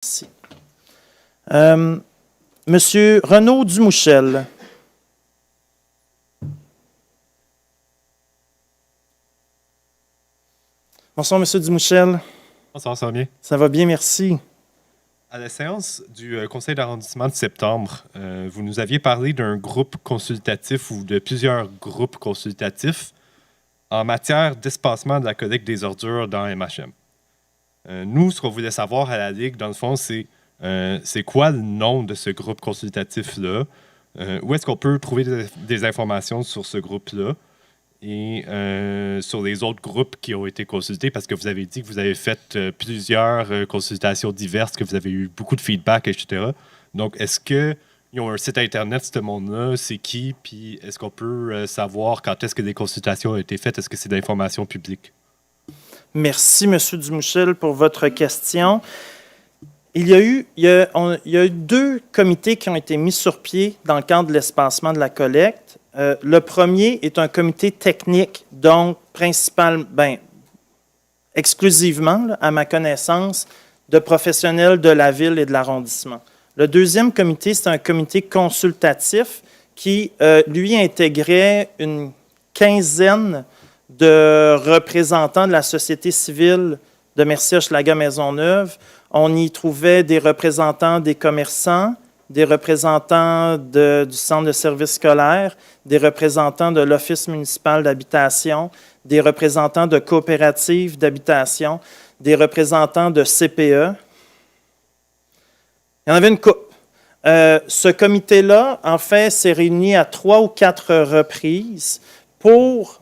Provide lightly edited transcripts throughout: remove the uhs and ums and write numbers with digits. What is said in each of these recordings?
Merci. Monsieur Renaud Dumouchel. Bonsoir, Monsieur Dumouchel. Bonsoir, ça va bien? Ça va bien, merci. À la séance du conseil d'arrondissement de septembre, vous nous aviez parlé d'un groupe consultatif ou de plusieurs groupes consultatifs en matière d'espacement de la collecte des ordures dans MHM. Nous, ce qu'on voulait savoir à la Ligue, dans le fond, c'est quoi le nom de ce groupe consultatif-là? Où est-ce qu'on peut trouver des informations sur ce groupe-là? Et sur les autres groupes qui ont été consultés, parce que vous avez dit que vous avez fait plusieurs consultations diverses, que vous avez eu beaucoup de feedback, etc. Donc, est-ce qu'ils ont un site Internet, ce monde-là? C'est qui? Puis, est-ce qu'on peut savoir quand est-ce que des consultations ont été faites? Est-ce que c'est de l'information publique? Merci, M. Dumouchel, pour votre question. Il y a eu 2 comités qui ont été mis sur pied dans le cadre de l'espacement de la collecte. Le premier est un comité technique, donc exclusivement, là, à ma connaissance, de professionnels de la ville et de l'arrondissement. Le deuxième comité, c'est un comité consultatif qui, lui, intégrait une quinzaine de représentants de la société civile de Mercier-Hochelaga-Maisonneuve. On y trouvait des représentants des commerçants, des représentants du centre de services scolaires, des représentants de l'Office municipal d'habitation, des représentants de coopératives d'habitation, des représentants de CPE. Il y en avait une couple. Ce comité-là, en fait, s'est réuni à 3 ou 4 reprises pour,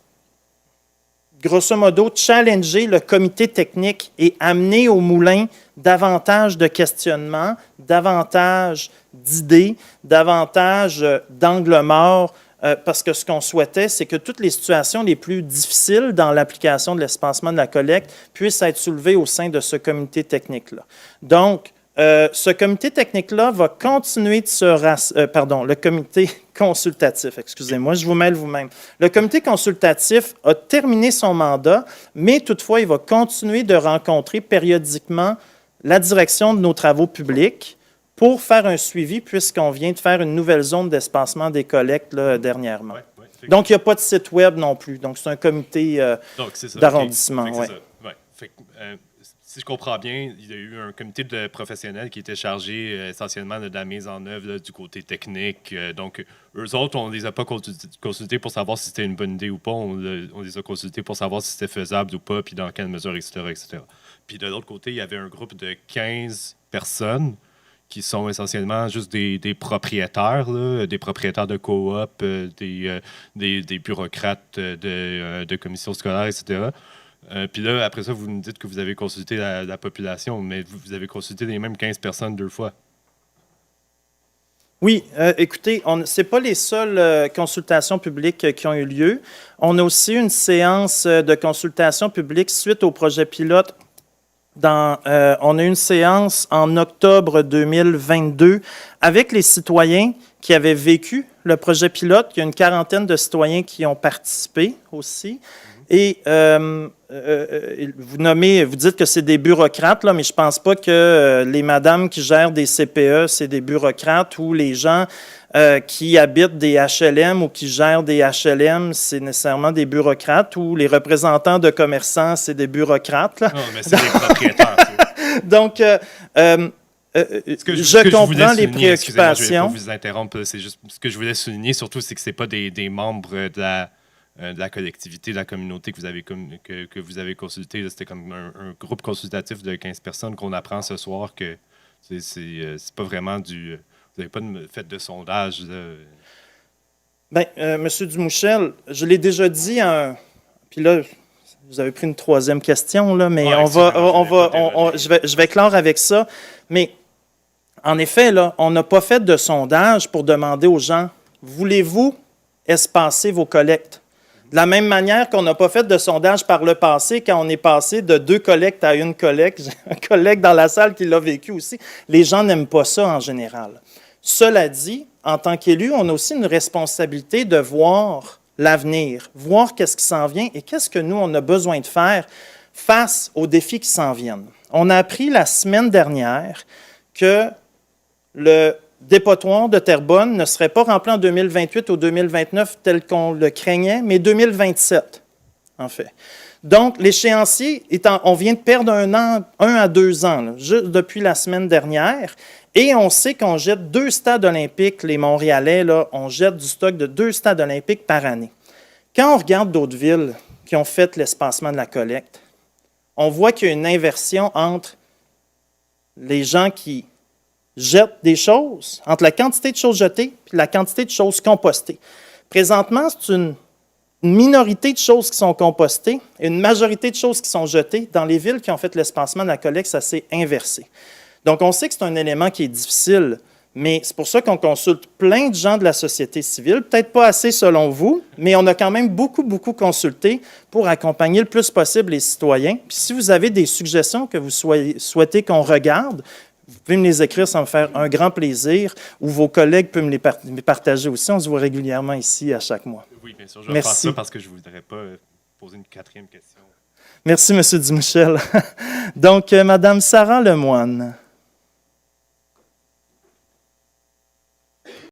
grosso modo, challenger le comité technique et amener au moulin davantage de questionnements, davantage d'idées, davantage d'angles morts, parce que ce qu'on souhaitait, c'est que toutes les situations les plus difficiles dans l'application de l'espacement de la collecte puissent être soulevées au sein de ce comité technique-là. Donc, ce comité technique-là va continuer de le comité consultatif, excusez-moi, je vous mêle vous-même. Le comité consultatif a terminé son mandat, mais toutefois, il va continuer de rencontrer périodiquement la direction de nos travaux publics pour faire un suivi, puisqu'on vient de faire une nouvelle zone d'espacement des collectes là, dernièrement. Ouais, donc, il n'y a pas de site web non plus. Donc, c'est un comité d'arrondissement. Okay. Si je comprends bien, il y a eu un comité de professionnels qui était chargé essentiellement de la mise en œuvre là, du côté technique. Donc, eux autres, on ne les a pas consultés pour savoir si c'était une bonne idée ou pas. On les a consultés pour savoir si c'était faisable ou pas, puis dans quelle mesure, etc., etc. Puis de l'autre côté, il y avait un groupe de 15 personnes qui sont essentiellement juste des propriétaires, là, des propriétaires de coop, des bureaucrates de commissions scolaires, etc. Puis là, après ça, vous nous dites que vous avez consulté la population, mais vous avez consulté les mêmes 15 personnes 2 fois. Oui, écoutez, ce n'est pas les seules consultations publiques qui ont eu lieu. On a aussi une séance de consultation publique suite au projet pilote. On a eu une séance en octobre 2022 avec les citoyens qui avaient vécu le projet pilote. Il y a une quarantaine de citoyens qui ont participé aussi. Et vous dites que c'est des bureaucrates, là, mais je ne pense pas que les madames qui gèrent des CPE, c'est des bureaucrates, ou les gens qui habitent des HLM ou qui gèrent des HLM, c'est nécessairement des bureaucrates, ou les représentants de commerçants, c'est des bureaucrates. Là. Non, mais c'est des propriétaires. Donc, je comprends les préoccupations. Je ne vais pas vous interrompre. C'est juste ce que je voulais souligner, surtout, c'est que ce n'est pas des membres de la collectivité, de la communauté que vous avez consulté. C'était comme un groupe consultatif de 15 personnes qu'on apprend ce soir que c'est pas vraiment du... Vous n'avez pas fait de sondage. Bien, M. Dumouchel, je l'ai déjà dit, puis là, vous avez pris une 3e question, là, mais ouais, je vais clore avec ça. Mais en effet, là, on n'a pas fait de sondage pour demander aux gens, voulez-vous espacer vos collectes? De la même manière qu'on n'a pas fait de sondage par le passé, quand on est passé de 2 collectes à 1 collecte, j'ai un collègue dans la salle qui l'a vécu aussi, les gens n'aiment pas ça en général. Cela dit, en tant qu'élu, on a aussi une responsabilité de voir l'avenir, voir qu'est-ce qui s'en vient et qu'est-ce que nous, on a besoin de faire face aux défis qui s'en viennent. On a appris la semaine dernière que le dépotoir de Terrebonne ne serait pas rempli en 2028 ou 2029 tel qu'on le craignait, mais 2027, en fait. Donc, l'échéancier, on vient de perdre 1 à 2 ans, là, juste depuis la semaine dernière, et on sait qu'on jette 2 stades olympiques, les Montréalais, là, on jette du stock de 2 stades olympiques par année. Quand on regarde d'autres villes qui ont fait l'espacement de la collecte, on voit qu'il y a une inversion entre les gens qui jettent des choses, entre la quantité de choses jetées et la quantité de choses compostées. Présentement, c'est une minorité de choses qui sont compostées et une majorité de choses qui sont jetées. Dans les villes qui ont fait l'espacement de la collecte, ça s'est inversé. Donc, on sait que c'est un élément qui est difficile, mais c'est pour ça qu'on consulte plein de gens de la société civile, peut-être pas assez selon vous, mais on a quand même beaucoup consulté pour accompagner le plus possible les citoyens. Puis si vous avez des suggestions que vous souhaitez qu'on regarde, vous pouvez me les écrire, ça va me faire un grand plaisir, ou vos collègues peuvent me les partager aussi. On se voit régulièrement ici à chaque mois. Oui, bien sûr, je vais faire ça parce que je ne voudrais pas poser une 4e question. Merci, M. Dumichel. Donc, Mme Sarah Lemoine.